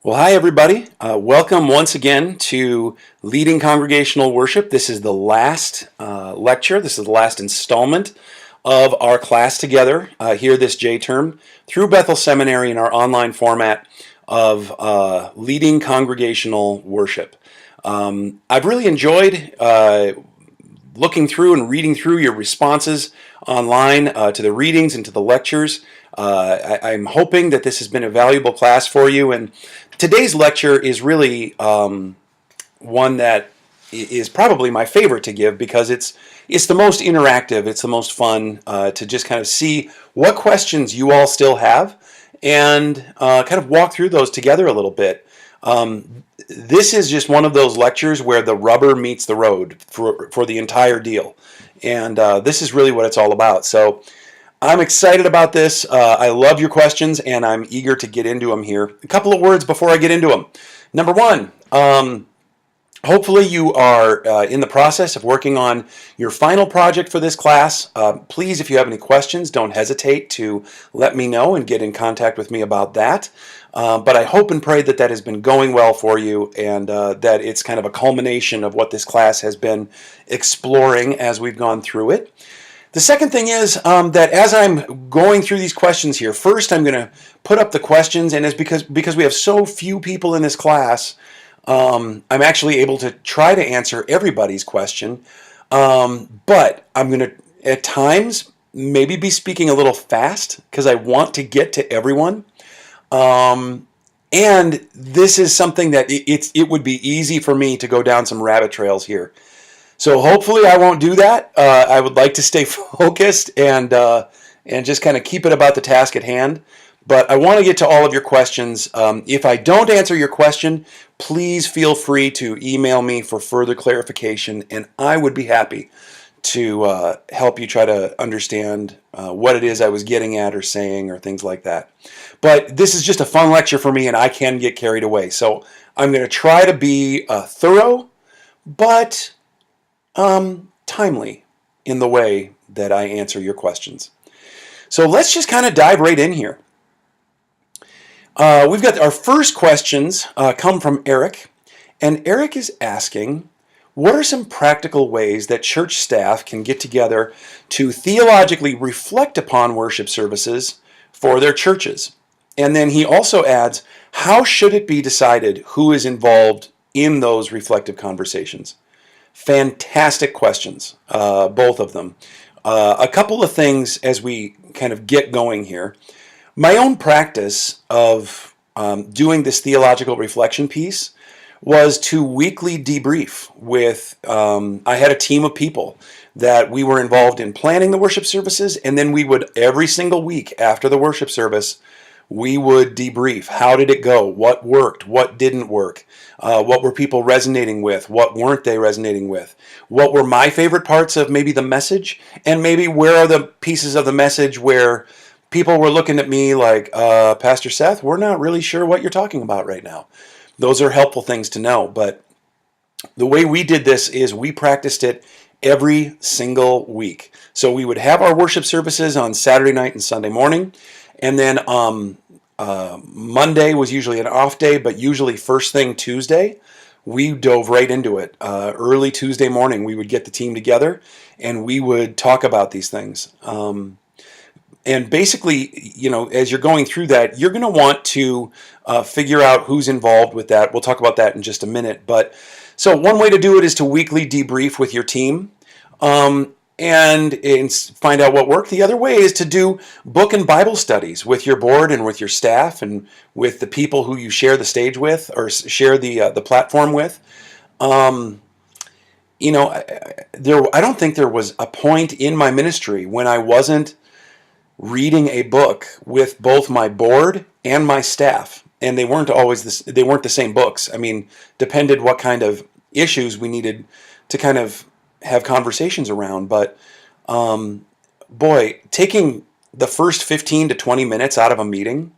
Well, hi, everybody. Welcome once again to Leading Congregational Worship. This is the last lecture. This is the last installment of our class together here this J term through Bethel Seminary in our online format of Leading Congregational Worship. I've really enjoyed looking through and reading through your responses online to the readings and to the lectures. I'm hoping that this has been a valuable class for you, and today's lecture is really one that is probably my favorite to give because it's the most interactive, it's the most fun to just kind of see what questions you all still have and kind of walk through those together a little bit. This is just one of those lectures where the rubber meets the road for the entire deal, and this is really what it's all about. So I'm excited about this. I love your questions, and I'm eager to get into them here. A couple of words before I get into them. Number one, hopefully you are in the process of working on your final project for this class. Please, if you have any questions, don't hesitate to let me know and get in contact with me about that. But I hope and pray that that has been going well for you and that it's kind of a culmination of what this class has been exploring as we've gone through it. The second thing is that as I'm going through these questions here, first I'm going to put up the questions, and it's because we have so few people in this class, I'm actually able to try to answer everybody's question, but I'm going to, at times, maybe be speaking a little fast because I want to get to everyone. And this is something that it would be easy for me to go down some rabbit trails here. So hopefully I won't do that. I would like to stay focused and just kind of keep it about the task at hand. But I want to get to all of your questions. If I don't answer your question, please feel free to email me for further clarification, and I would be happy to help you try to understand what it is I was getting at or saying or things like that. But this is just a fun lecture for me, and I can get carried away. So I'm going to try to be thorough, but timely in the way that I answer your questions. So let's just kind of dive right in here. We've got our first questions come from Eric, and Eric is asking, what are some practical ways that church staff can get together to theologically reflect upon worship services for their churches? And then he also adds, how should it be decided who is involved in those reflective conversations? Fantastic questions, both of them. A couple of things as we kind of get going here. My own practice of doing this theological reflection piece was to weekly debrief with, I had a team of people that we were involved in planning the worship services, and then we would, every single week after the worship service, we would debrief. How did it go? What worked? What didn't work? What were people resonating with? What weren't they resonating with? What were my favorite parts of maybe the message? And maybe where are the pieces of the message where people were looking at me like, Pastor Seth, we're not really sure what you're talking about right now. Those are helpful things to know. But the way we did this is we practiced it every single week. So we would have our worship services on Saturday night and Sunday morning. And then Monday was usually an off day, but usually first thing Tuesday, we dove right into it. Early Tuesday morning, we would get the team together and we would talk about these things. And basically, you know, as you're going through that, you're going to want to figure out who's involved with that. We'll talk about that in just a minute. But so one way to do it is to weekly debrief with your team. And find out what worked. The other way is to do book and Bible studies with your board and with your staff and with the people who you share the stage with or share the platform with. You know, I don't think there was a point in my ministry when I wasn't reading a book with both my board and my staff, and they weren't always they weren't the same books. I mean, depended what kind of issues we needed to kind of have conversations around, but boy, taking the first 15 to 20 minutes out of a meeting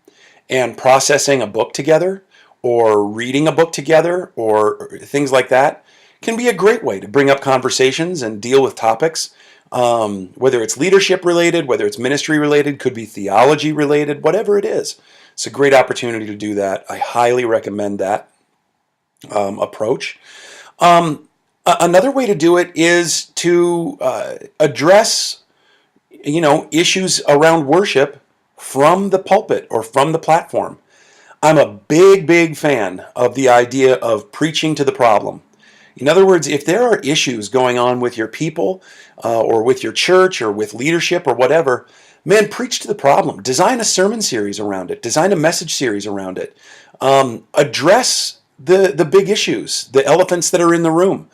and processing a book together or reading a book together or things like that can be a great way to bring up conversations and deal with topics, whether it's leadership related, whether it's ministry related, could be theology related, whatever it is. It's a great opportunity to do that. I highly recommend that approach. Another way to do it is to address, issues around worship from the pulpit or from the platform. I'm a big fan of the idea of preaching to the problem. In other words, if there are issues going on with your people or with your church or with leadership or whatever, man, preach to the problem. Design a sermon series around it. Design a message series around it. Address the big issues, the elephants that are in the room.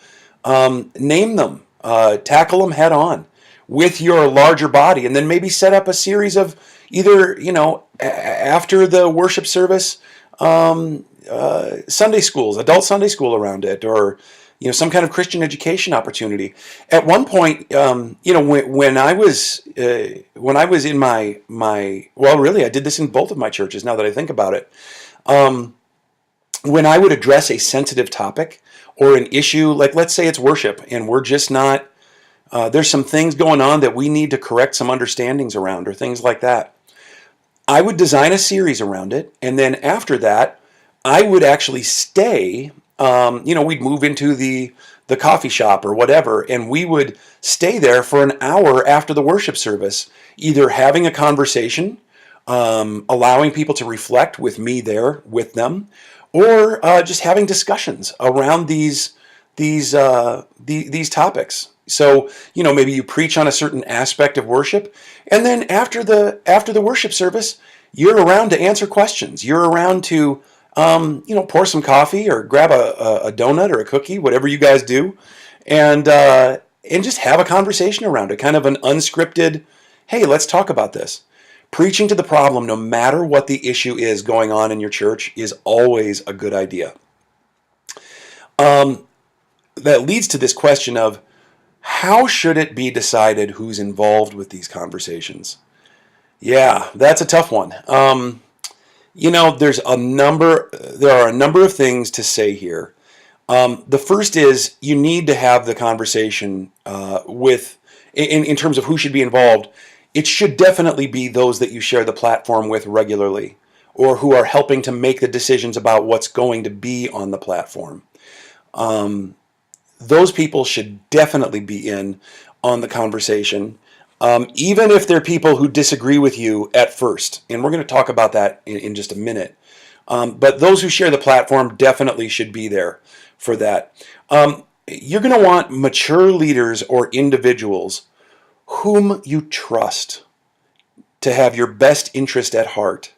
Name them. Tackle them head on with your larger body, and then maybe set up a series of either, after the worship service, Sunday schools, adult Sunday school around it, or some kind of Christian education opportunity. At one point, when I was in my well, really, I did this in both of my churches. Now that I think about it, when I would address a sensitive topic or an issue, like let's say it's worship, and we're just not. There's some things going on that we need to correct some understandings around, or things like that. I would design a series around it, and then after that, I would actually stay. We'd move into the coffee shop or whatever, and we would stay there for an hour after the worship service, either having a conversation, allowing people to reflect with me there with them, or just having discussions around these topics. So, maybe you preach on a certain aspect of worship, and then after the worship service, you're around to answer questions. You're around to, pour some coffee or grab a donut or a cookie, whatever you guys do, and just have a conversation around it, kind of an unscripted, hey, let's talk about this. Preaching to the problem, no matter what the issue is going on in your church, is always a good idea. That leads to this question of, how should it be decided who's involved with these conversations? Yeah, that's a tough one. There are a number of things to say here. The first is you need to have the conversation in terms of who should be involved. It should definitely be those that you share the platform with regularly, or who are helping to make the decisions about what's going to be on the platform. Those people should definitely be in on the conversation, even if they're people who disagree with you at first. And we're going to talk about that in just a minute. But those who share the platform definitely should be there for that. You're going to want mature leaders or individuals whom you trust to have your best interest at heart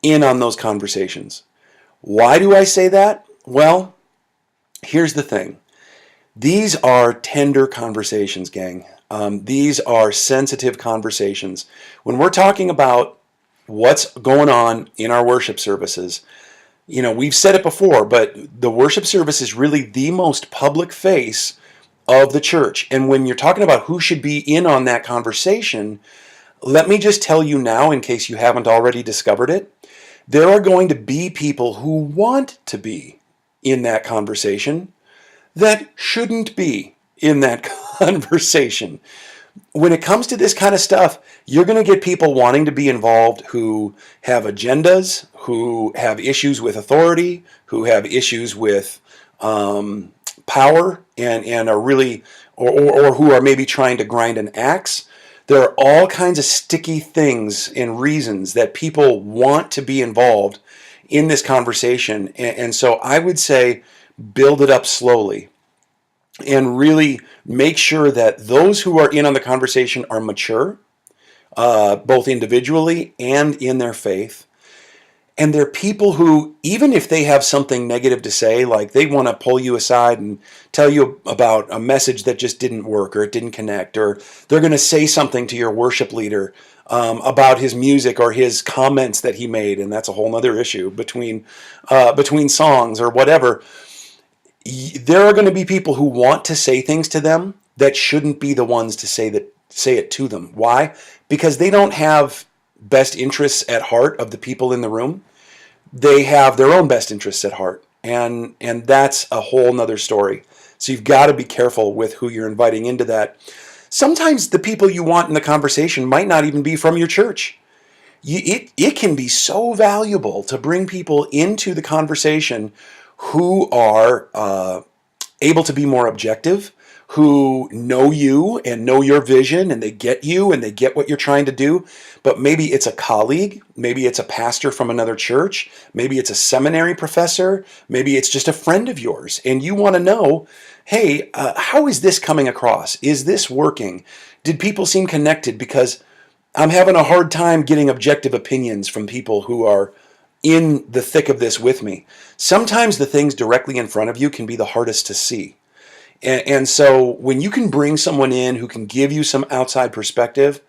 in on those conversations. Why do I say that? Well, here's the thing. These are tender conversations, gang. These are sensitive conversations. When we're talking about what's going on in our worship services, we've said it before, but the worship service is really the most public face of the church. And when you're talking about who should be in on that conversation, let me just tell you now, in case you haven't already discovered it, there are going to be people who want to be in that conversation that shouldn't be in that conversation. When it comes to this kind of stuff, you're going to get people wanting to be involved who have agendas, who have issues with authority, who have issues with power, and are really, or who are maybe trying to grind an axe. There are all kinds of sticky things and reasons that people want to be involved in this conversation. And so I would say, build it up slowly and really make sure that those who are in on the conversation are mature, both individually and in their faith. And they're people who, even if they have something negative to say, like they want to pull you aside and tell you about a message that just didn't work or it didn't connect, or they're going to say something to your worship leader about his music or his comments that he made, and that's a whole other issue between songs or whatever. There are going to be people who want to say things to them that shouldn't be the ones to say it to them. Why? Because they don't have best interests at heart of the people in the room. They have their own best interests at heart, and that's a whole nother story. So you've got to be careful with who you're inviting into that. Sometimes the people you want in the conversation might not even be from your church. it can be so valuable to bring people into the conversation who are able to be more objective, who know you and know your vision, and they get you and they get what you're trying to do. But maybe it's a colleague, maybe it's a pastor from another church, maybe it's a seminary professor, maybe it's just a friend of yours, and you want to know, hey, how is this coming across? Is this working? Did people seem connected? Because I'm having a hard time getting objective opinions from people who are in the thick of this with me. Sometimes the things directly in front of you can be the hardest to see. And so when you can bring someone in who can give you some outside perspective,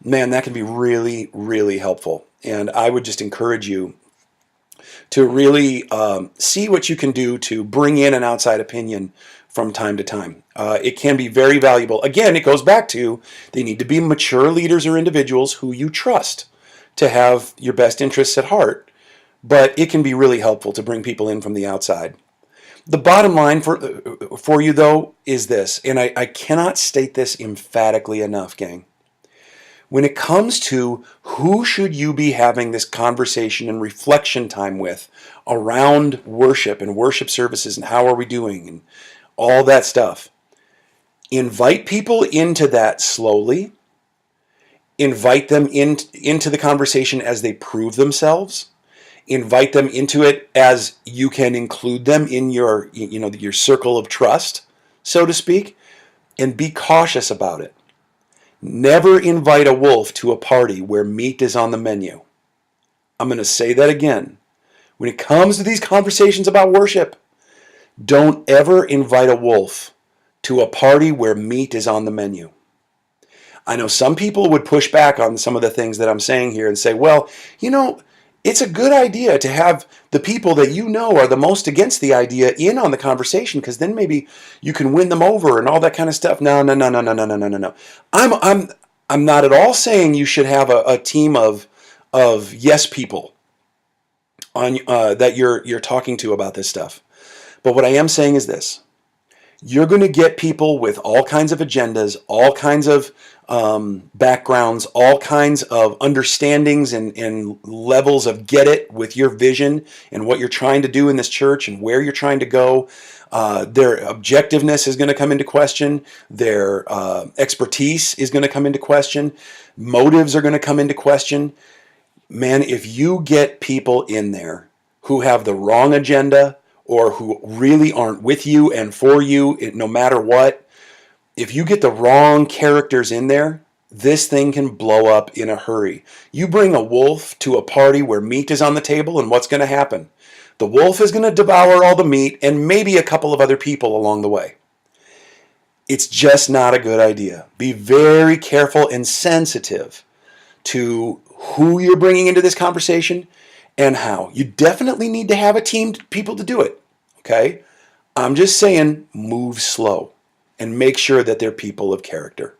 man, that can be really, really helpful. And I would just encourage you to really see what you can do to bring in an outside opinion from time to time. It can be very valuable. Again, it goes back to they need to be mature leaders or individuals who you trust to have your best interests at heart. But it can be really helpful to bring people in from the outside. The bottom line for you, though, is this, and I cannot state this emphatically enough, gang. When it comes to who should you be having this conversation and reflection time with around worship and worship services and how are we doing and all that stuff, invite people into that slowly. Invite them into the conversation as they prove themselves. Invite them into it as you can include them in your circle of trust, so to speak, and be cautious about it. Never invite a wolf to a party where meat is on the menu. I'm going to say that again. When it comes to these conversations about worship, don't ever invite a wolf to a party where meat is on the menu. I know some people would push back on some of the things that I'm saying here and say, well, it's a good idea to have the people that you know are the most against the idea in on the conversation, because then maybe you can win them over and all that kind of stuff. No. I'm not at all saying you should have a team of yes people on that you're talking to about this stuff. But what I am saying is this. You're going to get people with all kinds of agendas, all kinds of backgrounds, all kinds of understandings and levels of get it with your vision and what you're trying to do in this church and where you're trying to go. Their objectiveness is going to come into question. Their expertise is going to come into question. Motives are going to come into question. Man, if you get people in there who have the wrong agenda, or who really aren't with you and for you, no matter what, if you get the wrong characters in there, this thing can blow up in a hurry. You bring a wolf to a party where meat is on the table, and what's going to happen? The wolf is going to devour all the meat and maybe a couple of other people along the way. It's just not a good idea. Be very careful and sensitive to who you're bringing into this conversation and how. You definitely need to have a team of people to do it, okay? I'm just saying move slow and make sure that they're people of character.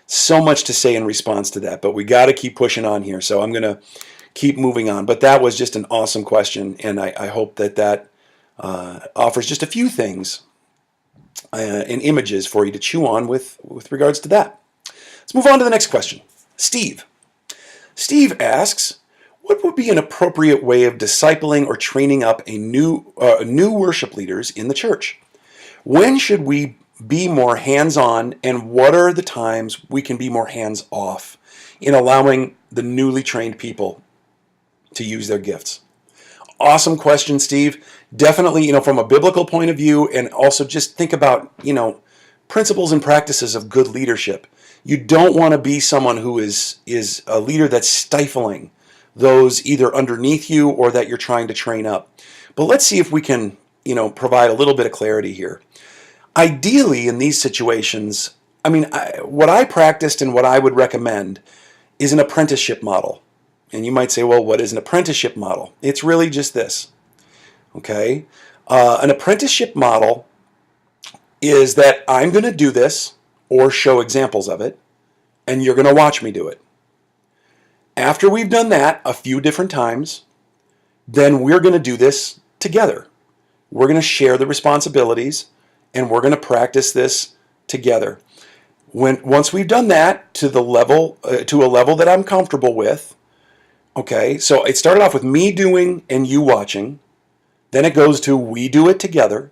So much to say in response to that, but we got to keep pushing on here, so I'm going to keep moving on. But that was just an awesome question, and I hope that offers just a few things and images for you to chew on with regards to that. Let's move on to the next question. Steve asks, what would be an appropriate way of discipling or training up a new worship leaders in the church? When should we be more hands-on, and what are the times we can be more hands-off in allowing the newly trained people to use their gifts? Awesome question, Steve. Definitely, from a biblical point of view, and also just think about, principles and practices of good leadership. You don't want to be someone who is a leader that's stifling those either underneath you or that you're trying to train up. But let's see if we can, provide a little bit of clarity here. Ideally, in these situations, what I practiced and what I would recommend is an apprenticeship model. And you might say, well, what is an apprenticeship model? It's really just this, okay? An apprenticeship model is that I'm going to do this or show examples of it, and you're going to watch me do it. After we've done that a few different times, then we're going to do this together. We're going to share the responsibilities, and we're going to practice this together. Once we've done that to a level that I'm comfortable with, Okay, so it started off with me doing and you watching. Then it goes to we do it together.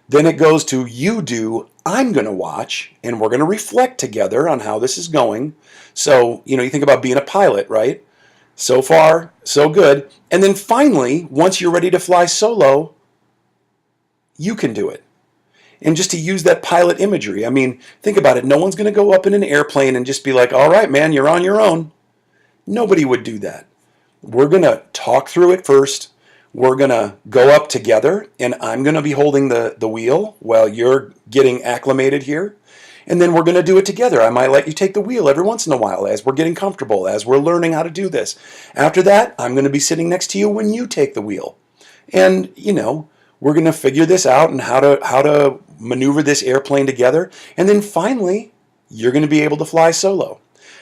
Then it goes to you do, I'm going to watch, and we're going to reflect together on how this is going. So, you think about being a pilot, right? So far, so good. And then finally, once you're ready to fly solo, you can do it. And just to use that pilot imagery, I mean, think about it. No one's going to go up in an airplane and just be like, all right, man, you're on your own. Nobody would do that. We're going to talk through it first. We're going to go up together, and I'm going to be holding the wheel while you're getting acclimated here. And then we're going to do it together. I might let you take the wheel every once in a while as we're getting comfortable, as we're learning how to do this. After that, I'm going to be sitting next to you when you take the wheel. And, we're going to figure this out and how to maneuver this airplane together. And then finally, you're going to be able to fly solo.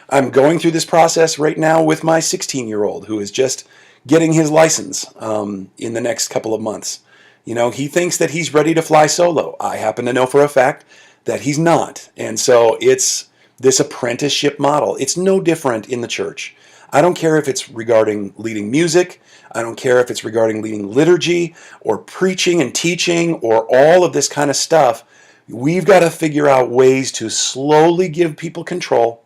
I'm going through this process right now with my 16-year-old who is just getting his license in the next couple of months. He thinks that he's ready to fly solo. I happen to know for a fact that he's not. And so it's this apprenticeship model. It's no different in the church. I don't care if it's regarding leading music. I don't care if it's regarding leading liturgy or preaching and teaching or all of this kind of stuff. We've got to figure out ways to slowly give people control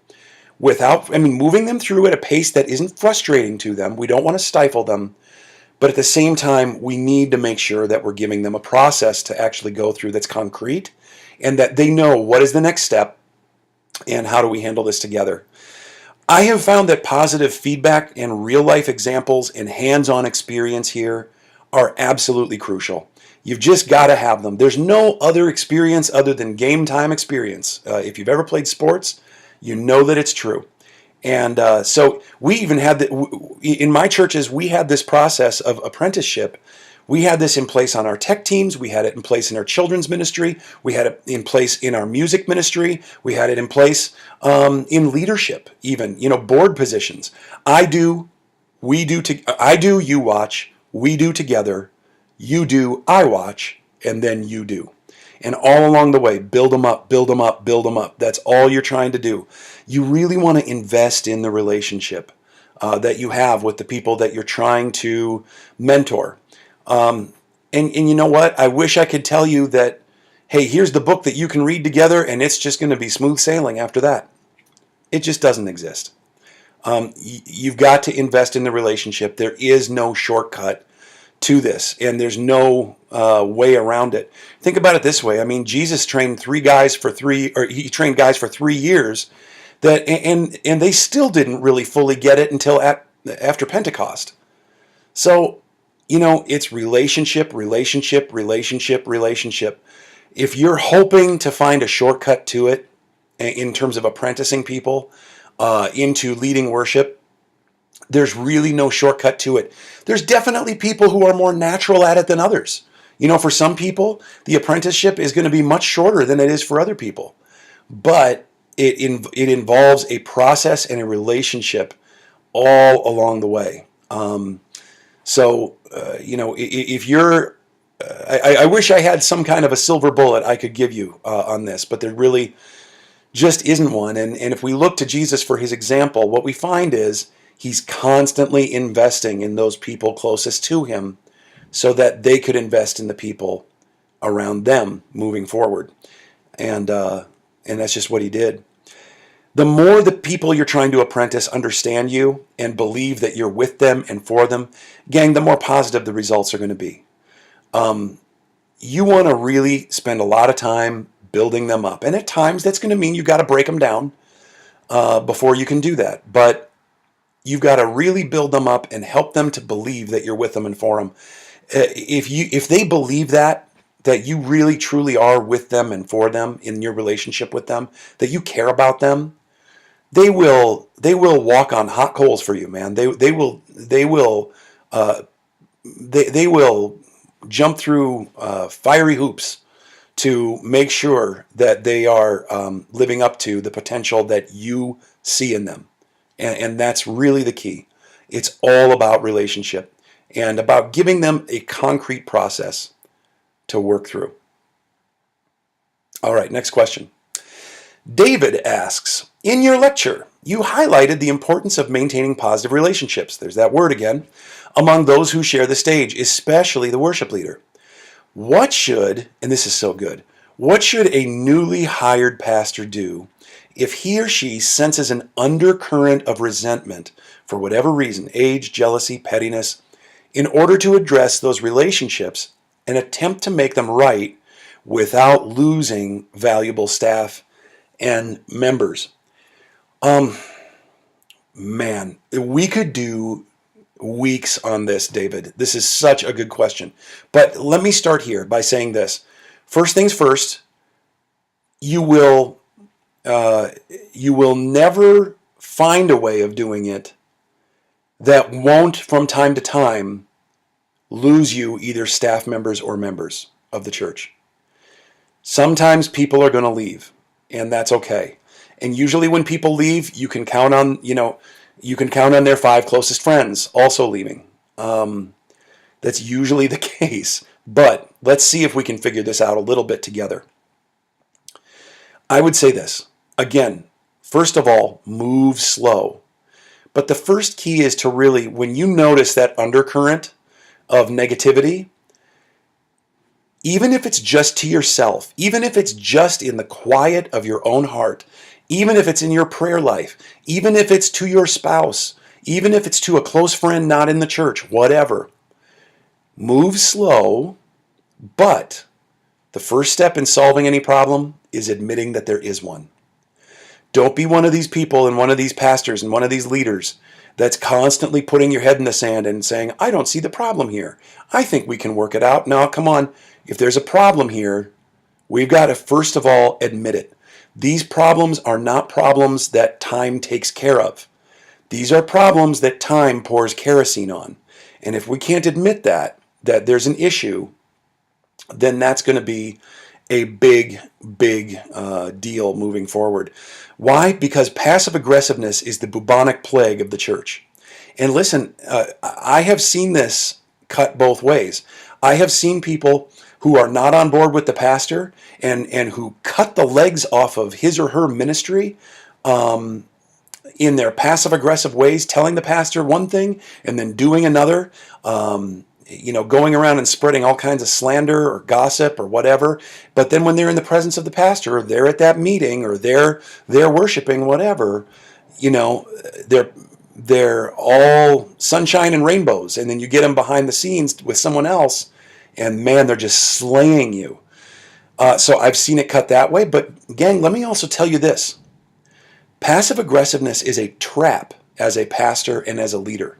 without, moving them through at a pace that isn't frustrating to them. We don't want to stifle them. But at the same time, we need to make sure that we're giving them a process to actually go through that's concrete and that they know what is the next step and how do we handle this together. I have found that positive feedback and real life examples and hands-on experience here are absolutely crucial. You've just got to have them. There's no other experience other than game time experience. If you've ever played sports, you know that it's true. And so we even had, in my churches, we had this process of apprenticeship. We had this in place on our tech teams. We had it in place in our children's ministry. We had it in place in our music ministry. We had it in place in leadership, even, board positions. I do, you watch, we do together, you do, I watch, and then you do. And all along the way, build them up, build them up, build them up. That's all you're trying to do. You really want to invest in the relationship that you have with the people that you're trying to mentor. And you know what? I wish I could tell you that, hey, here's the book that you can read together and it's just going to be smooth sailing after that. It just doesn't exist. You've got to invest in the relationship. There is no shortcut to this, and there's no way around it. Think about it this way. Jesus trained he trained guys for 3 years and they still didn't really fully get it until after Pentecost. So, it's relationship, relationship, relationship, relationship. If you're hoping to find a shortcut to it in terms of apprenticing people into leading worship, there's really no shortcut to it. There's definitely people who are more natural at it than others. For some people, the apprenticeship is going to be much shorter than it is for other people. But it involves a process and a relationship all along the way. If you're, I wish I had some kind of a silver bullet I could give you on this, but there really just isn't one. And if we look to Jesus for his example, what we find is he's constantly investing in those people closest to him so that they could invest in the people around them moving forward. And that's just what he did. The more the people you're trying to apprentice understand you and believe that you're with them and for them, gang, the more positive the results are going to be. You want to really spend a lot of time building them up. And at times that's going to mean you've got to break them down before you can do that. But you've got to really build them up and help them to believe that you're with them and for them. If they believe that you really truly are with them and for them in your relationship with them, that you care about them, they will walk on hot coals for you, man. They will jump through fiery hoops to make sure that they are living up to the potential that you see in them. And that's really the key. It's all about relationship and about giving them a concrete process to work through. All right, next question. David asks, in your lecture, you highlighted the importance of maintaining positive relationships, there's that word again, among those who share the stage, especially the worship leader. What should, and this is so good, what should a newly hired pastor do if he or she senses an undercurrent of resentment for whatever reason, age, jealousy, pettiness, in order to address those relationships and attempt to make them right without losing valuable staff and members? Man, we could do weeks on this, David. This is such a good question. But let me start here by saying this. First things first, you will never find a way of doing it that won't, from time to time, lose you either staff members or members of the church. Sometimes people are going to leave, and that's okay. And usually when people leave, you can count on their 5 closest friends also leaving. That's usually the case. But let's see if we can figure this out a little bit together. I would say this. Again, first of all, move slow. But the first key is to really, when you notice that undercurrent of negativity, even if it's just to yourself, even if it's just in the quiet of your own heart, even if it's in your prayer life, even if it's to your spouse, even if it's to a close friend not in the church, whatever, move slow, but the first step in solving any problem is admitting that there is one. Don't be one of these people and one of these pastors and one of these leaders that's constantly putting your head in the sand and saying, I don't see the problem here. I think we can work it out. Now, come on. If there's a problem here, we've got to first of all admit it. These problems are not problems that time takes care of. These are problems that time pours kerosene on. And if we can't admit that there's an issue, then that's going to be a big deal moving forward. Why? Because passive aggressiveness is the bubonic plague of the church. And listen, I have seen this cut both ways. I have seen people who are not on board with the pastor and who cut the legs off of his or her ministry in their passive aggressive ways, telling the pastor one thing and then doing another, going around and spreading all kinds of slander or gossip or whatever. But then when they're in the presence of the pastor, or they're at that meeting, or they're worshiping, whatever, they're all sunshine and rainbows. And then you get them behind the scenes with someone else, and man, they're just slaying you. So I've seen it cut that way. But gang, let me also tell you this. Passive aggressiveness is a trap as a pastor and as a leader.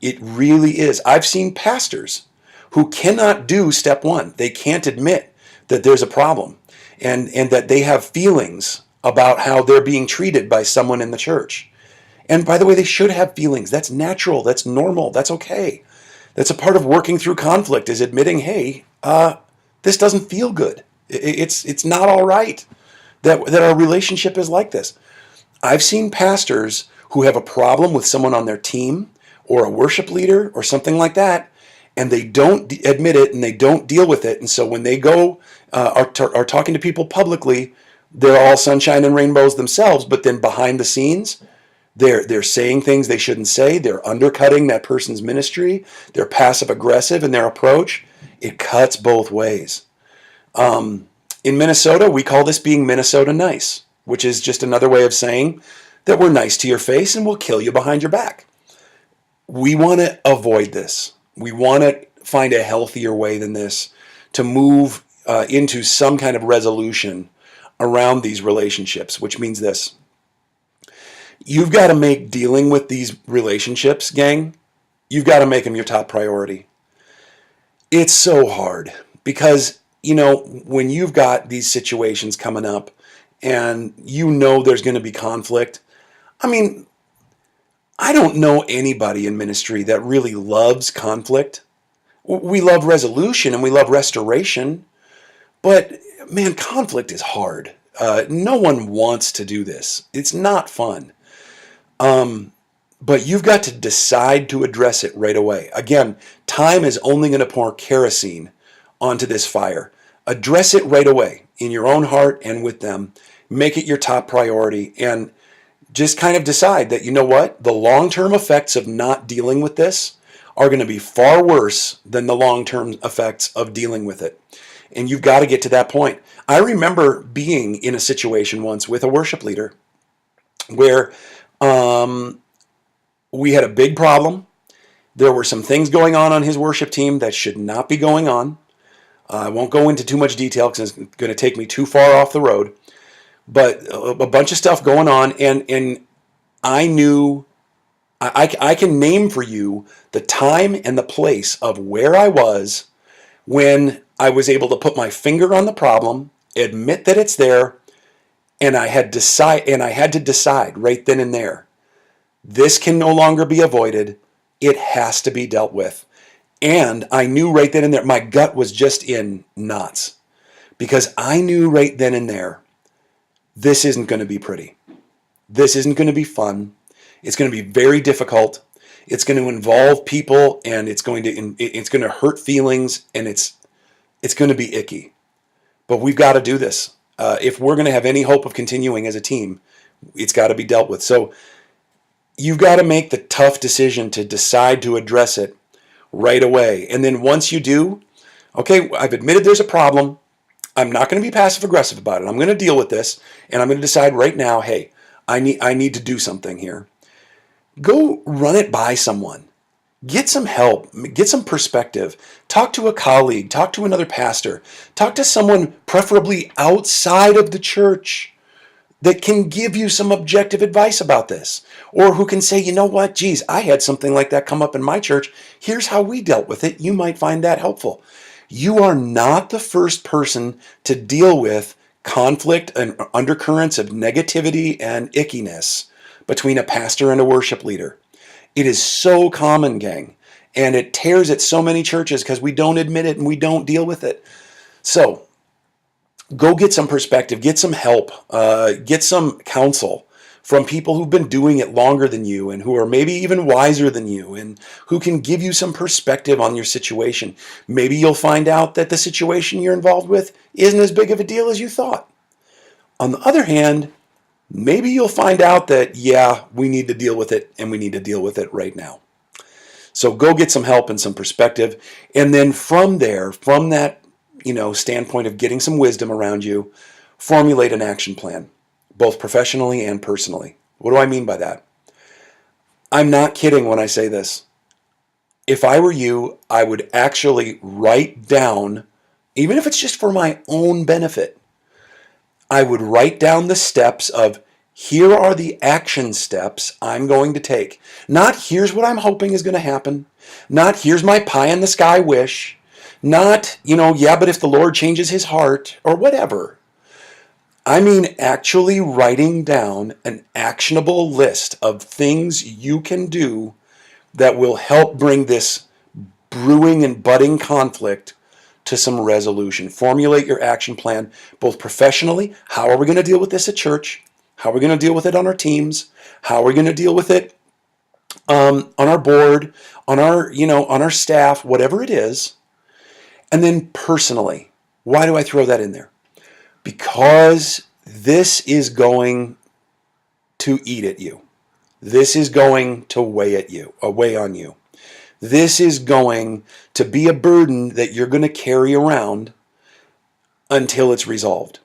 It really is. I've seen pastors who cannot do step one. They can't admit that there's a problem and that they have feelings about how they're being treated by someone in the church. And by the way, they should have feelings. That's natural. That's normal. That's okay. That's a part of working through conflict, is admitting, hey, this doesn't feel good. It's not all right that our relationship is like this. I've seen pastors who have a problem with someone on their team or a worship leader or something like that, and they don't admit it and they don't deal with it. And so when they go are talking to people publicly, they're all sunshine and rainbows themselves, but then behind the scenes, they're saying things they shouldn't say. They're undercutting that person's ministry. They're passive aggressive in their approach. It cuts both ways. In Minnesota, we call this being Minnesota nice, which is just another way of saying that we're nice to your face and we'll kill you behind your back. We want to avoid this. We want to find a healthier way than this to move into some kind of resolution around these relationships, which means this. You've got to make dealing with these relationships, gang, you've got to make them your top priority. It's so hard because, when you've got these situations coming up and there's going to be conflict, I don't know anybody in ministry that really loves conflict. We love resolution and we love restoration, but man, conflict is hard. No one wants to do this. It's not fun. But you've got to decide to address it right away. Again, time is only going to pour kerosene onto this fire. Address it right away in your own heart and with them, Make it your top priority, and just kind of decide that, you know what, the long-term effects of not dealing with this are going to be far worse than the long-term effects of dealing with it. And you've got to get to that point. I remember being in a situation once with a worship leader where we had a big problem. There were some things going on his worship team that should not be going on. I won't go into too much detail because it's going to take me too far off the road. But a bunch of stuff going on, and I knew, I can name for you the time and the place of where I was when I was able to put my finger on the problem, admit that it's there, and I had to decide right then and there. This can no longer be avoided. It has to be dealt with. And I knew right then and there, my gut was just in knots, because I knew right then and there, this isn't going to be pretty. This isn't going to be fun. It's going to be very difficult. It's going to involve people, and it's going to hurt feelings, and it's going to be icky. But we've got to do this. If we're going to have any hope of continuing as a team, it's got to be dealt with. So you've got to make the tough decision to decide to address it right away. And then once you do, okay, I've admitted there's a problem. I'm not going to be passive aggressive about it. I'm going to deal with this, and I'm going to decide right now, hey, I need to do something here. Go run it by someone. Get some help. Get some perspective. Talk to a colleague. Talk to another pastor. Talk to someone preferably outside of the church that can give you some objective advice about this, or who can say, you know what, geez, I had something like that come up in my church. Here's how we dealt with it. You might find that helpful. You are not the first person to deal with conflict and undercurrents of negativity and ickiness between a pastor and a worship leader. It is so common, gang, and it tears at so many churches because we don't admit it and we don't deal with it. So go get some perspective, get some help, get some counsel from people who've been doing it longer than you and who are maybe even wiser than you and who can give you some perspective on your situation. Maybe you'll find out that the situation you're involved with isn't as big of a deal as you thought. On the other hand, maybe you'll find out that, yeah, we need to deal with it, and we need to deal with it right now. So go get some help and some perspective. And then from there, from that standpoint of getting some wisdom around you, formulate an action plan, both professionally and personally. What do I mean by that? I'm not kidding when I say this. If I were you, I would actually write down, even if it's just for my own benefit, I would write down the steps of, here are the action steps I'm going to take. Not here's what I'm hoping is going to happen. Not here's my pie in the sky wish. Not, yeah, but if the Lord changes his heart or whatever. I mean, actually writing down an actionable list of things you can do that will help bring this brewing and budding conflict to some resolution. Formulate your action plan, both professionally. How are we going to deal with this at church? How are we going to deal with it on our teams? How are we going to deal with it on our board, on our staff, whatever it is? And then personally, why do I throw that in there? Because this is going to eat at you. This is going to weigh on you. This is going to be a burden that you're going to carry around until it's resolved.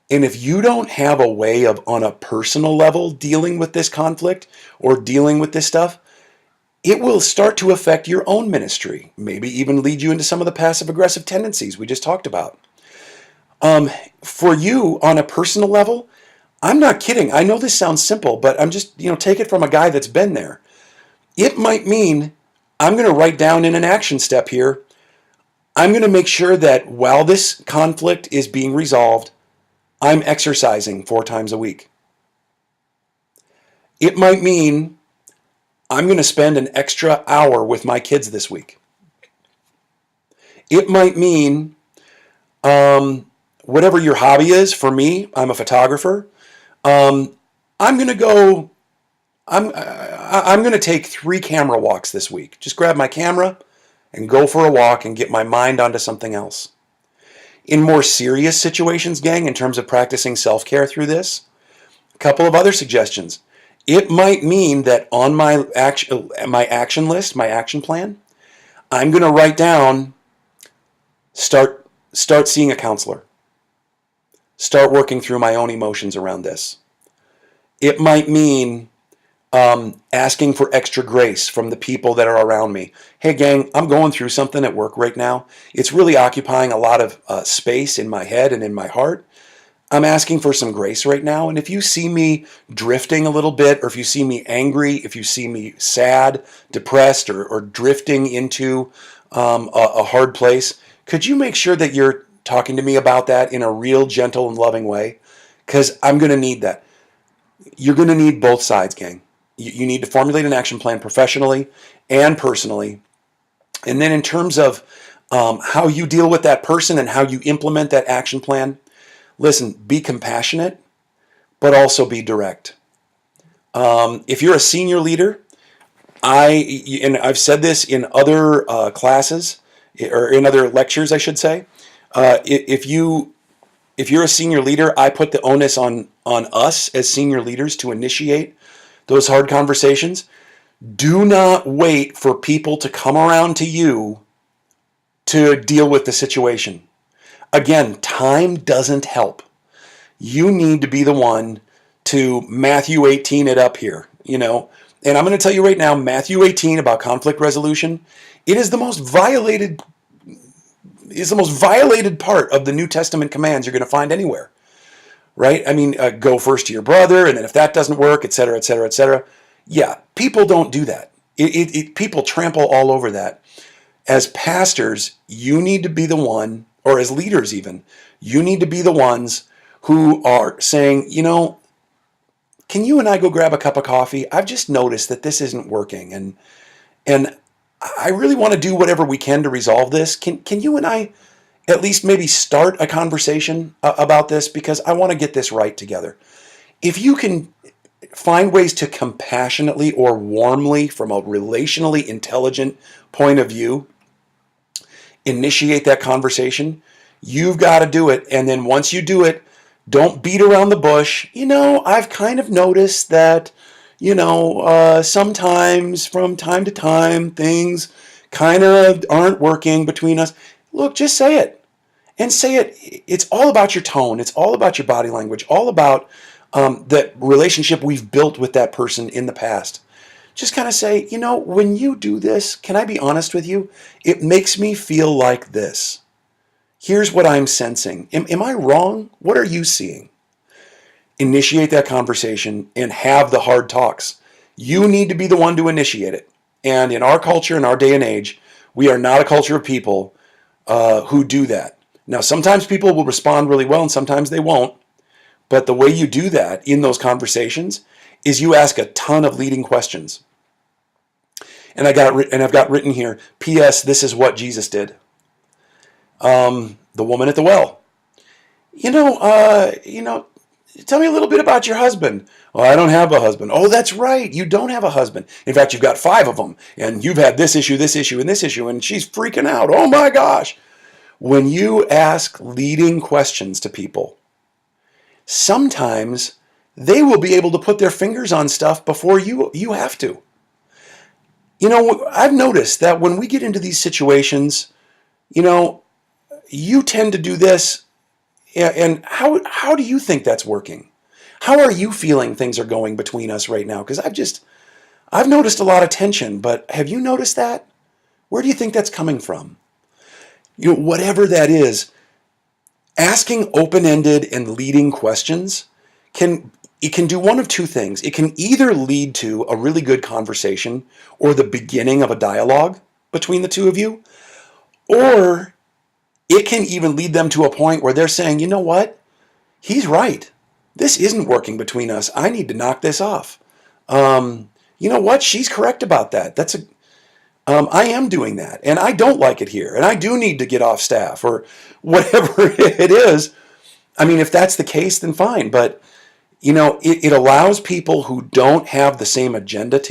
And if you don't have a way of, on a personal level, dealing with this conflict or dealing with this stuff, it will start to affect your own ministry, maybe even lead you into some of the passive-aggressive tendencies we just talked about. For you, on a personal level, I'm not kidding. I know this sounds simple, but I'm just, take it from a guy that's been there. It might mean I'm going to write down in an action step here, I'm going to make sure that while this conflict is being resolved, I'm exercising 4 times a week. It might mean I'm going to spend an extra hour with my kids this week. It might mean whatever your hobby is. For me, I'm a photographer. I'm going to take 3 camera walks this week. Just grab my camera and go for a walk and get my mind onto something else. In more serious situations, gang, in terms of practicing self-care through this, a couple of other suggestions. It might mean that on my action list, my action plan, I'm going to write down start seeing a counselor. Start working through my own emotions around this. It might mean asking for extra grace from the people that are around me. Hey, gang, I'm going through something at work right now. It's really occupying a lot of space in my head and in my heart. I'm asking for some grace right now. And if you see me drifting a little bit, or if you see me angry, if you see me sad, depressed, or drifting into a hard place, could you make sure that you're talking to me about that in a real gentle and loving way? Because I'm going to need that. You're going to need both sides, gang. You need to formulate an action plan professionally and personally. And then in terms of how you deal with that person and how you implement that action plan, listen, be compassionate, but also be direct. If you're a senior leader, and I've said this in other classes, or in other lectures, I should say, if you're a senior leader, I put the onus on us as senior leaders to initiate those hard conversations. Do not wait for people to come around to you to deal with the situation. Again, time doesn't help. You need to be the one to Matthew 18 it up here, And I'm going to tell you right now, Matthew 18 about conflict resolution, it is the most violated part of the New Testament commands you're going to find anywhere, right? I mean, go first to your brother, and then if that doesn't work, et cetera, et cetera, et cetera. Yeah, people don't do that. People trample all over that. As pastors, you need to be the one, or as leaders even, you need to be the ones who are saying, can you and I go grab a cup of coffee? I've just noticed that this isn't working, and I really want to do whatever we can to resolve this. Can you and I at least maybe start a conversation about this, because I want to get this right together. If you can find ways to compassionately or warmly, from a relationally intelligent point of view, initiate that conversation, you've got to do it. And then once you do it, don't beat around the bush. I've kind of noticed that, sometimes from time to time, things kind of aren't working between us. Look, just say it. And say it. It's all about your tone. It's all about your body language. All about that relationship we've built with that person in the past. Just kind of say, when you do this, can I be honest with you? It makes me feel like this. Here's what I'm sensing. Am I wrong? What are you seeing? Initiate that conversation and have the hard talks. You need to be the one to initiate it. And in our culture, in our day and age, we are not a culture of people who do that. Now, sometimes people will respond really well and sometimes they won't. But the way you do that in those conversations is you ask a ton of leading questions. And I've got written here, P.S. This is what Jesus did. The woman at the well. Tell me a little bit about your husband. Oh, I don't have a husband. Oh, that's right. You don't have a husband. In fact, you've got 5 of them. And you've had this issue, and this issue. And she's freaking out. Oh, my gosh. When you ask leading questions to people, sometimes they will be able to put their fingers on stuff before you have to. I've noticed that when we get into these situations, you tend to do this. And how do you think that's working? How are you feeling things are going between us right now? Because I've noticed a lot of tension, but have you noticed that? Where do you think that's coming from? Whatever that is, asking open-ended and leading questions can do one of two things. It can either lead to a really good conversation or the beginning of a dialogue between the two of you, or it can even lead them to a point where they're saying, you know what? He's right. This isn't working between us. I need to knock this off. You know what? She's correct about that. I am doing that, and I don't like it here, and I do need to get off staff, or whatever it is. I mean, if that's the case, then fine. But, it allows people who don't have the same agenda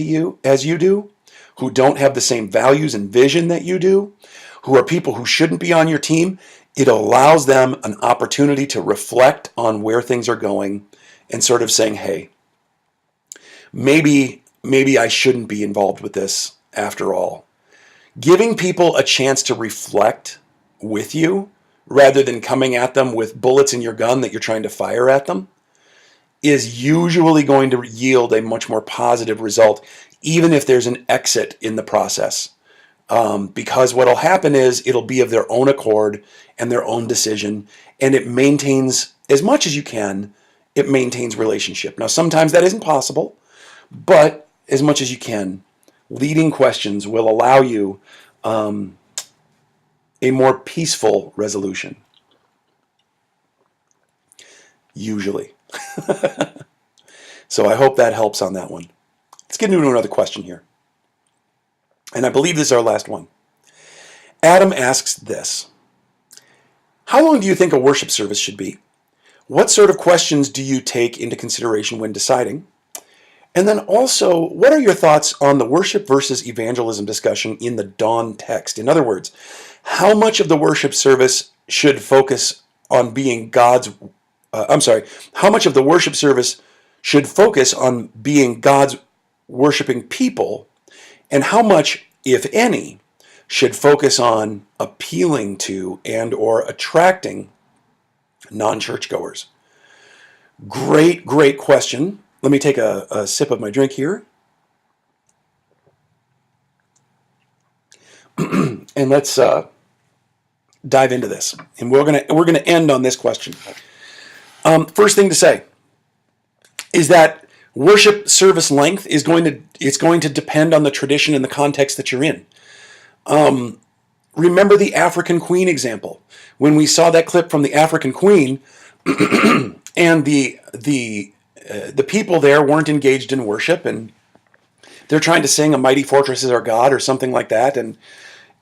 as you do, who don't have the same values and vision that you do, who are people who shouldn't be on your team, it allows them an opportunity to reflect on where things are going and sort of saying, hey, maybe I shouldn't be involved with this after all. Giving people a chance to reflect with you rather than coming at them with bullets in your gun that you're trying to fire at them is usually going to yield a much more positive result, even if there's an exit in the process. Because what will happen is it'll be of their own accord and their own decision, and it maintains, as much as you can, it maintains relationship. Now, sometimes that isn't possible, but as much as you can, leading questions will allow you a more peaceful resolution. Usually. So I hope that helps on that one. Let's get into another question here. And I believe this is our last one. Adam asks this. How long do you think a worship service should be? What sort of questions do you take into consideration when deciding? And then also, what are your thoughts on the worship versus evangelism discussion in the Dawn text? In other words, how much of the worship service should focus on being how much of the worship service should focus on being God's worshiping people, and how much, if any, should focus on appealing to and or attracting non-churchgoers? Great question. Let me take a sip of my drink here. And let's dive into this. And we're gonna end on this question. First thing to say is that worship service length is going to depend on the tradition and the context that you're in. Remember the African Queen example. When we saw that clip from the African Queen, and the people there weren't engaged in worship, and they're trying to sing "A Mighty Fortress Is Our God" or something like that, and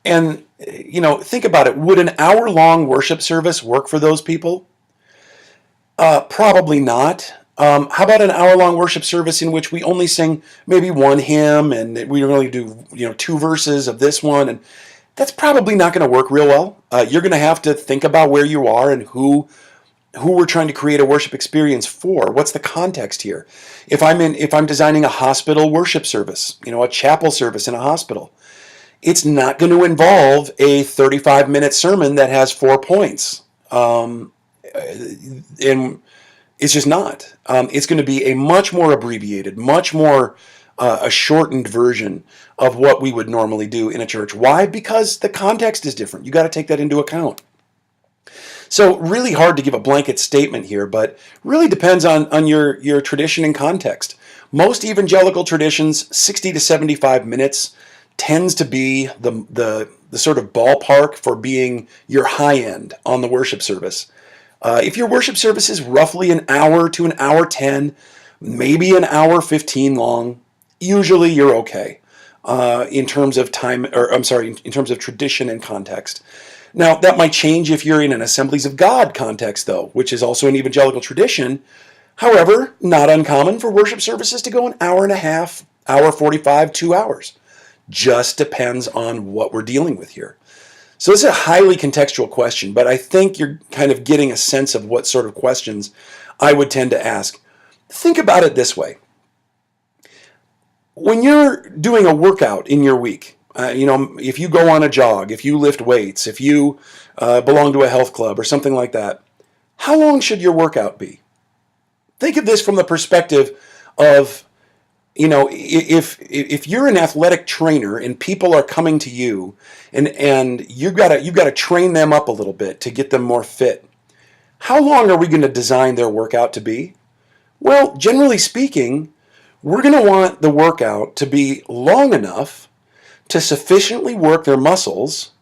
think about it. Would an hour-long worship service work for those people? Probably not. How about an hour-long worship service in which we only sing maybe one hymn and we only do 2 verses of this one? And that's probably not going to work real well. You're going to have to think about where you are and who we're trying to create a worship experience for. What's the context here? If I'm designing a hospital worship service, a chapel service in a hospital, it's not going to involve a 35-minute sermon that has 4 points. And it's just not. It's going to be a much more abbreviated, much more a shortened version of what we would normally do in a church. Why? Because the context is different. You got to take that into account. So really hard to give a blanket statement here, but really depends on your tradition and context. Most evangelical traditions, 60 to 75 minutes tends to be the sort of ballpark for being your high end on the worship service. If your worship service is roughly an hour to an hour 10, maybe an hour 15 long, usually you're okay in terms of time, in terms of tradition and context. Now, that might change if you're in an Assemblies of God context, though, which is also an evangelical tradition. However, not uncommon for worship services to go an hour and a half, hour 45, 2 hours. Just depends on what we're dealing with here. So this is a highly contextual question, but I think you're kind of getting a sense of what sort of questions I would tend to ask. Think about it this way. When you're doing a workout in your week, if you go on a jog, if you lift weights, if you belong to a health club or something like that, how long should your workout be? Think of this from the perspective of, if you're an athletic trainer and people are coming to you and you've got to train them up a little bit to get them more fit, how long are we going to design their workout to be? Well, generally speaking, we're going to want the workout to be long enough to sufficiently work their muscles,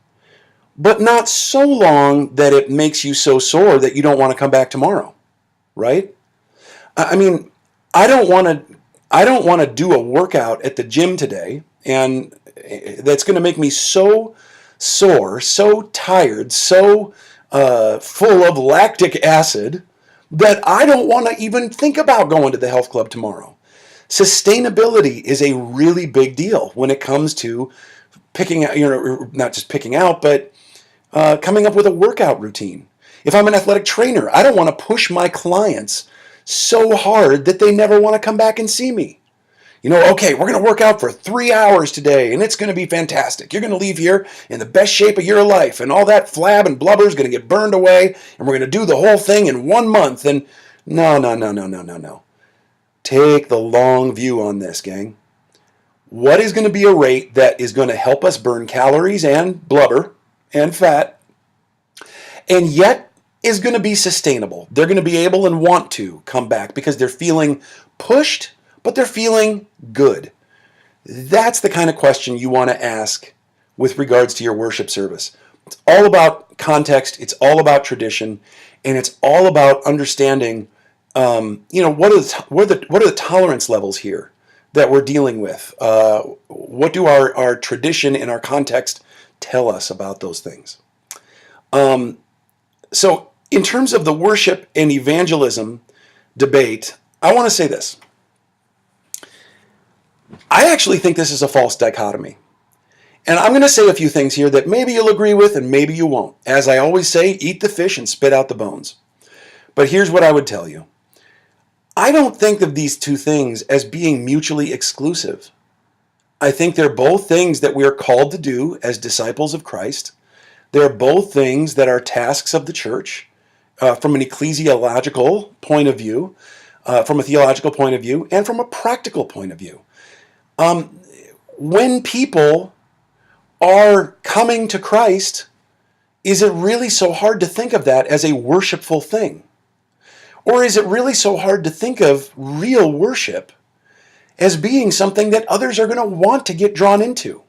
but not so long that it makes you so sore that you don't want to come back tomorrow, right? I mean, I don't want to do a workout at the gym today, and that's going to make me so sore, so tired, so full of lactic acid that I don't want to even think about going to the health club tomorrow. Sustainability is a really big deal when it comes to picking out, not just picking out, but coming up with a workout routine. If I'm an athletic trainer, I don't want to push my clients so hard that they never want to come back and see me. Okay, we're going to work out for 3 hours today, and it's going to be fantastic. You're going to leave here in the best shape of your life, and all that flab and blubber is going to get burned away, and we're going to do the whole thing in 1 month. And no, no, no, no, no, no, no. Take the long view on this, gang. What is going to be a rate that is going to help us burn calories and blubber and fat, and yet is going to be sustainable? They're going to be able and want to come back because they're feeling pushed, but they're feeling good. That's the kind of question you want to ask with regards to your worship service. It's all about context, it's all about tradition, and it's all about understanding, what are the tolerance levels here that we're dealing with? What do our tradition and our context tell us about those things? So in terms of the worship and evangelism debate, I want to say this. I actually think this is a false dichotomy. And I'm going to say a few things here that maybe you'll agree with and maybe you won't. As I always say, eat the fish and spit out the bones. But here's what I would tell you. I don't think of these two things as being mutually exclusive. I think they're both things that we are called to do as disciples of Christ. They're both things that are tasks of the church from an ecclesiological point of view, from a theological point of view, and from a practical point of view. When people are coming to Christ, is it really so hard to think of that as a worshipful thing? Or is it really so hard to think of real worship as being something that others are going to want to get drawn into?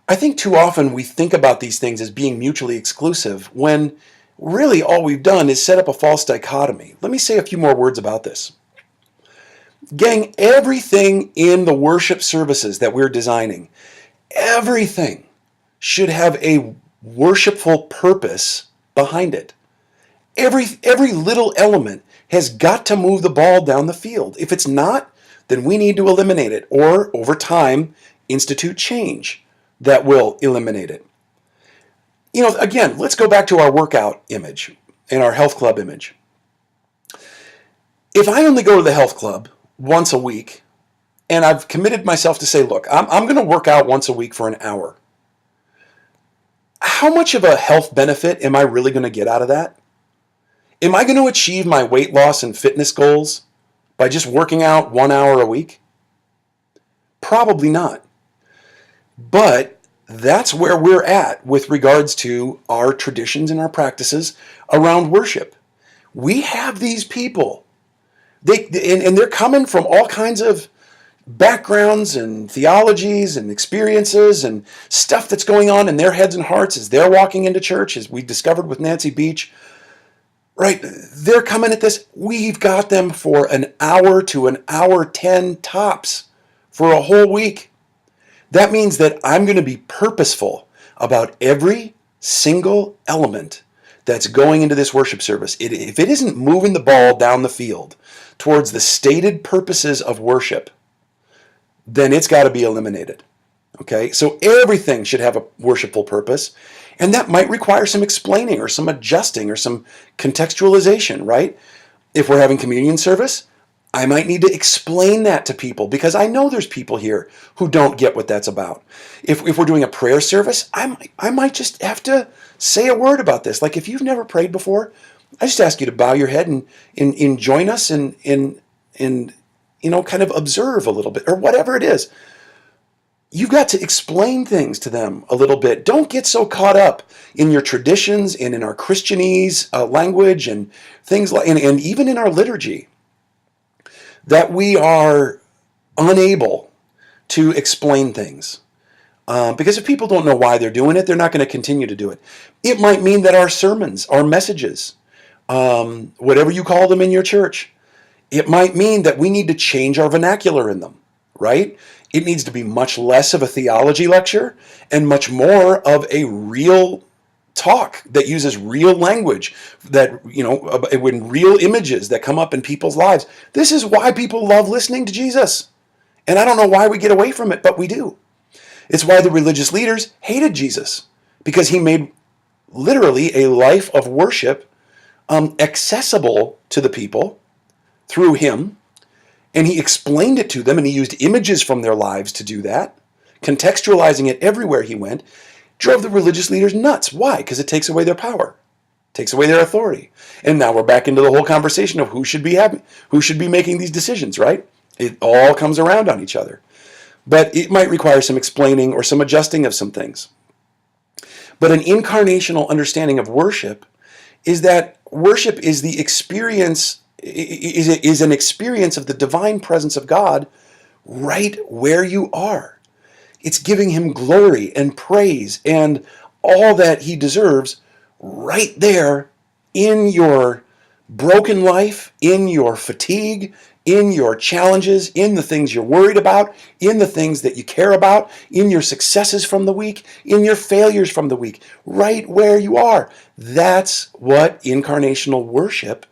I think too often we think about these things as being mutually exclusive when really all we've done is set up a false dichotomy. Let me say a few more words about this. Gang, everything in the worship services that we're designing, everything should have a worshipful purpose behind it. Every little element has got to move the ball down the field. If it's not, then we need to eliminate it, or over time, institute change that will eliminate it. Again, let's go back to our workout image and our health club image. If I only go to the health club once a week, and I've committed myself to say, look, I'm going to work out once a week for an hour, how much of a health benefit am I really going to get out of that? Am I going to achieve my weight loss and fitness goals by just working out 1 hour a week? Probably not. But that's where we're at with regards to our traditions and our practices around worship. We have these people. They're coming from all kinds of backgrounds and theologies and experiences and stuff that's going on in their heads and hearts as they're walking into church, as we discovered with Nancy Beach. Right, they're coming at this. We've got them for an hour to an hour 10 tops for a whole week. That means that I'm going to be purposeful about every single element that's going into this worship service. If it isn't moving the ball down the field towards the stated purposes of worship, then it's got to be eliminated. Okay, so everything should have a worshipful purpose. And that might require some explaining or some adjusting or some contextualization, right? If we're having communion service, I might need to explain that to people because I know there's people here who don't get what that's about. If we're doing a prayer service, I might just have to say a word about this. Like if you've never prayed before, I just ask you to bow your head and join us and kind of observe a little bit or whatever it is. You've got to explain things to them a little bit. Don't get so caught up in your traditions and in our Christianese language and things like, and even in our liturgy, that we are unable to explain things. Because if people don't know why they're doing it, they're not going to continue to do it. It might mean that our sermons, our messages, whatever you call them in your church, it might mean that we need to change our vernacular in them, right? It needs to be much less of a theology lecture and much more of a real talk that uses real language, that, when real images that come up in people's lives. This is why people love listening to Jesus. And I don't know why we get away from it, but we do. It's why the religious leaders hated Jesus, because he made literally a life of worship accessible to the people through him, and he explained it to them, and he used images from their lives to do that, contextualizing it everywhere he went. Drove the religious leaders nuts. Why? Because it takes away their power, takes away their authority. And now we're back into the whole conversation of who should be making these decisions, right? It all comes around on each other. But it might require some explaining or some adjusting of some things. But an incarnational understanding of worship is that worship is the experience, is an experience of the divine presence of God right where you are. It's giving him glory and praise and all that he deserves right there in your broken life, in your fatigue, in your challenges, in the things you're worried about, in the things that you care about, in your successes from the week, in your failures from the week, right where you are. That's what incarnational worship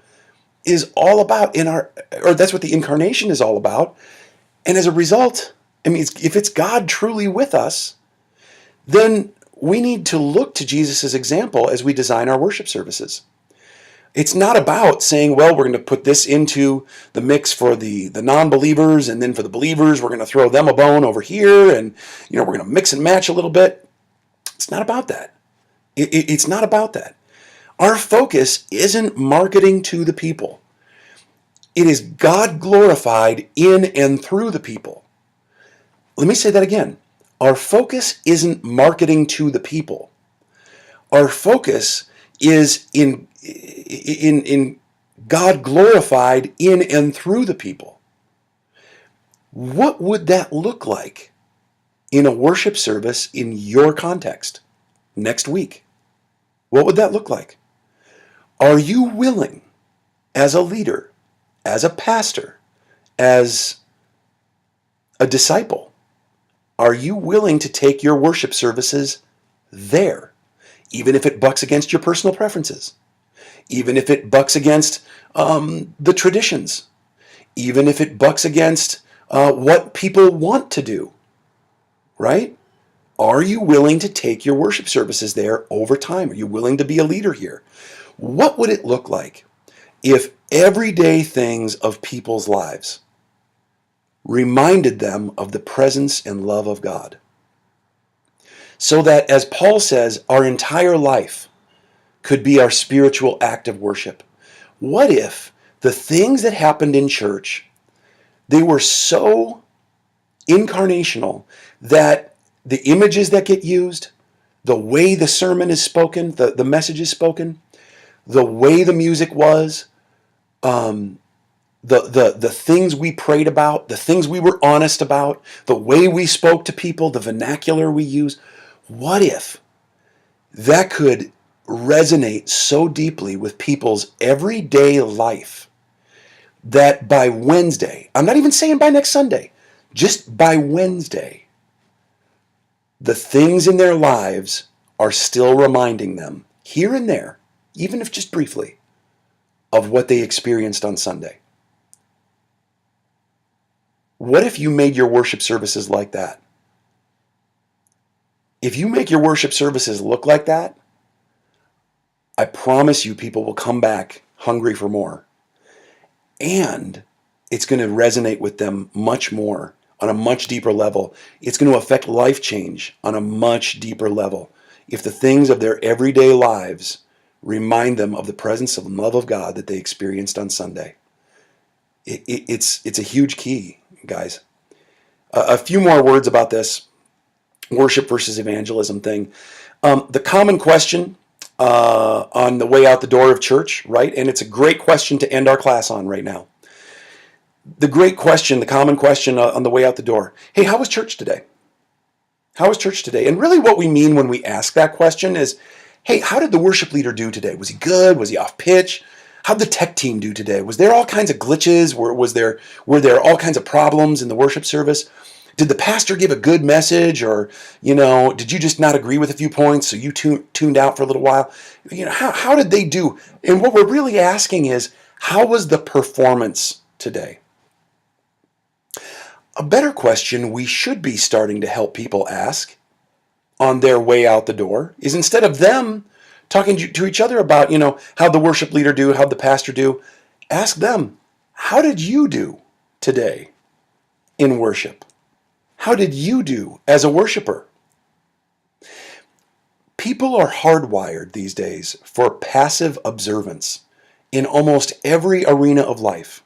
is all about or that's what the incarnation is all about. And as a result, I mean, if it's God truly with us, then we need to look to Jesus' example as we design our worship services. It's not about saying, well, we're going to put this into the mix for the non-believers, and then for the believers, we're going to throw them a bone over here, and we're going to mix and match a little bit. It's not about that. It's not about that. Our focus isn't marketing to the people. It is God glorified in and through the people. Let me say that again. Our focus isn't marketing to the people. Our focus is in God glorified in and through the people. What would that look like in a worship service in your context next week? What would that look like? Are you willing, as a leader, as a pastor, as a disciple, are you willing to take your worship services there, even if it bucks against your personal preferences? Even if it bucks against the traditions, even if it bucks against what people want to do, right? Are you willing to take your worship services there over time? Are you willing to be a leader here? What would it look like if everyday things of people's lives reminded them of the presence and love of God? So that, as Paul says, our entire life could be our spiritual act of worship. What if the things that happened in church, they were so incarnational that the images that get used, the way the sermon is spoken, the message is spoken, the way the music was, the things we prayed about, the things we were honest about, the way we spoke to people, the vernacular we use, what if that could resonate so deeply with people's everyday life that by Wednesday, I'm not even saying by next Sunday, just by Wednesday, the things in their lives are still reminding them here and there, even if just briefly, of what they experienced on Sunday? What if you made your worship services like that? If you make your worship services look like that, I promise you people will come back hungry for more. And it's going to resonate with them much more on a much deeper level. It's going to affect life change on a much deeper level if the things of their everyday lives remind them of the presence and love of God that they experienced on Sunday. It's a huge key, guys. A few more words about this worship versus evangelism thing. The common question on the way out the door of church, right? And it's a great question to end our class on right now. The common question on the way out the door. Hey, how was church today? How was church today? And really what we mean when we ask that question is, hey, how did the worship leader do today? Was he good? Was he off pitch? How'd the tech team do today? Was there all kinds of glitches? Were there all kinds of problems in the worship service? Did the pastor give a good message, or, did you just not agree with a few points, so you tuned out for a little while? How did they do? And what we're really asking is, how was the performance today? A better question we should be starting to help people ask on their way out the door is, instead of them talking to each other about, how'd the worship leader do, how'd the pastor do, ask them, how did you do today in worship? How did you do as a worshiper? People are hardwired these days for passive observance in almost every arena of life.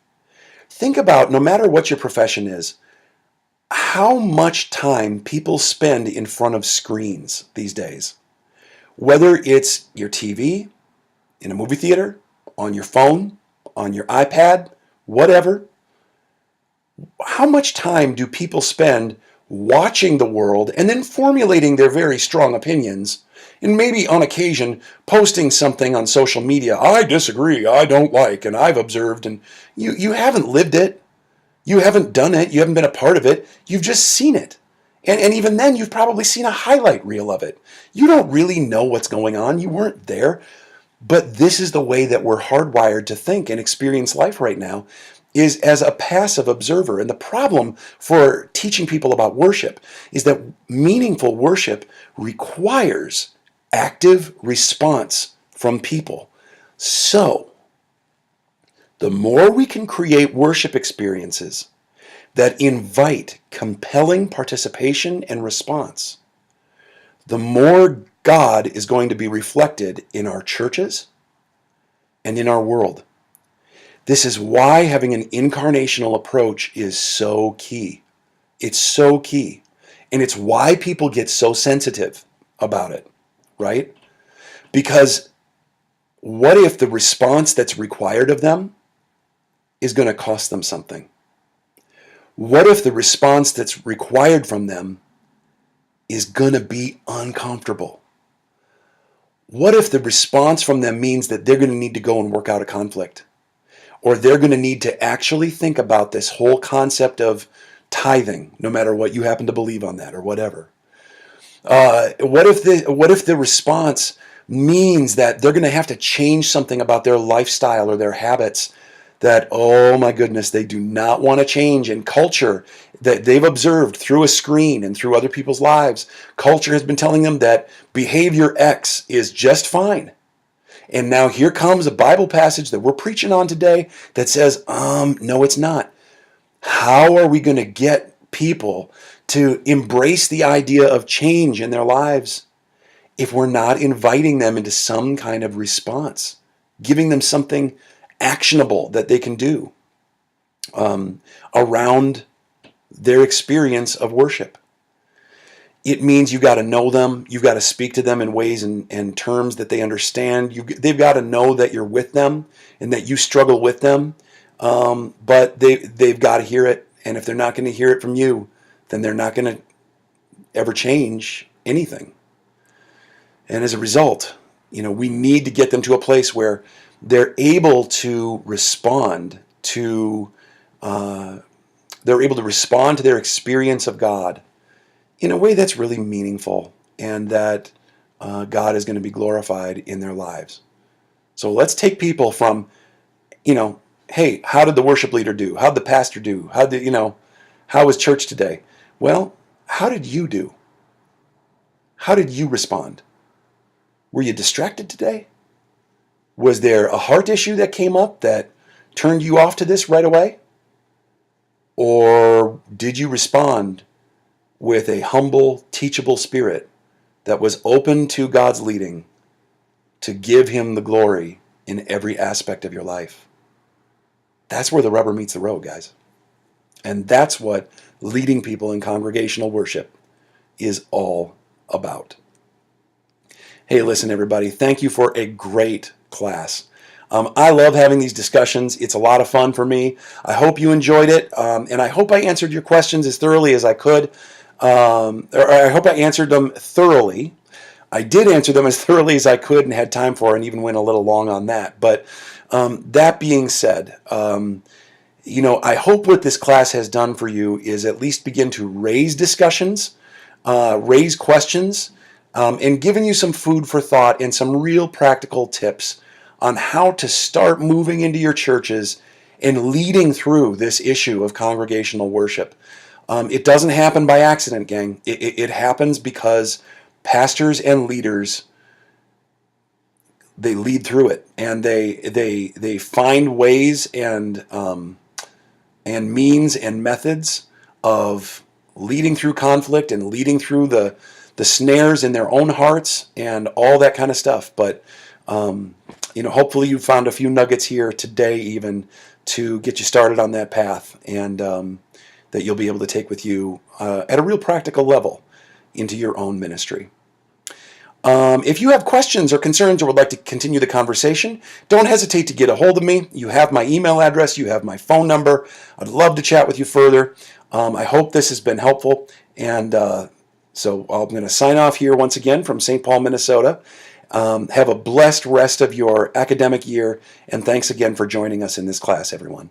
Think about, no matter what your profession is, how much time people spend in front of screens these days. Whether it's your TV, in a movie theater, on your phone, on your iPad, whatever. How much time do people spend watching the world and then formulating their very strong opinions, and maybe on occasion posting something on social media? I disagree, I don't like, and I've observed, and you haven't lived it. You haven't done it. You haven't been a part of it. You've just seen it. And even then, you've probably seen a highlight reel of it. You don't really know what's going on. You weren't there. But this is the way that we're hardwired to think and experience life right now, is as a passive observer. And the problem for teaching people about worship is that meaningful worship requires active response from people. So, the more we can create worship experiences that invite compelling participation and response, the more God is going to be reflected in our churches and in our world. This is why having an incarnational approach is so key. It's so key. And it's why people get so sensitive about it, right? Because what if the response that's required of them is going to cost them something? What if the response that's required from them is going to be uncomfortable? What if the response from them means that they're going to need to go and work out a conflict? Or they're going to need to actually think about this whole concept of tithing, no matter what you happen to believe on that or whatever? What if the response means that they're going to have to change something about their lifestyle or their habits that, oh my goodness, they do not want to change? And culture that they've observed through a screen and through other people's lives, culture has been telling them that behavior X is just fine. And now here comes a Bible passage that we're preaching on today that says, no, it's not. How are we going to get people to embrace the idea of change in their lives if we're not inviting them into some kind of response, giving them something actionable that they can do around their experience of worship? It means you got to know them. You've got to speak to them in ways and terms that they understand. They've got to know that you're with them and that you struggle with them. But they've got to hear it. And if they're not going to hear it from you, then they're not going to ever change anything. And as a result, we need to get them to a place where they're able to respond to their experience of God in a way that's really meaningful, and that God is going to be glorified in their lives. So let's take people from, hey, how did the worship leader do? How did the pastor do? How was church today? Well, how did you do? How did you respond? Were you distracted today? Was there a heart issue that came up that turned you off to this right away? Or did you respond with a humble, teachable spirit that was open to God's leading to give Him the glory in every aspect of your life? That's where the rubber meets the road, guys. And that's what leading people in congregational worship is all about. Hey, listen, everybody, thank you for a great class. I love having these discussions. It's a lot of fun for me. I hope you enjoyed it, and I hope I answered your questions as thoroughly as I could. Or I hope I answered them thoroughly. I did answer them as thoroughly as I could and had time for, and even went a little long on that. But that being said, I hope what this class has done for you is at least begin to raise discussions, raise questions, and given you some food for thought and some real practical tips on how to start moving into your churches and leading through this issue of congregational worship. It doesn't happen by accident, gang. It happens because pastors and leaders, they lead through it, and they find ways and means and methods of leading through conflict and leading through the snares in their own hearts and all that kind of stuff. But hopefully you found a few nuggets here today, even to get you started on that path, and that you'll be able to take with you at a real practical level into your own ministry. If you have questions or concerns or would like to continue the conversation, don't hesitate to get a hold of me. You have my email address, you have my phone number. I'd love to chat with you further. I hope this has been helpful, and so I'm going to sign off here once again from St. Paul, Minnesota. Have a blessed rest of your academic year, and thanks again for joining us in this class, everyone.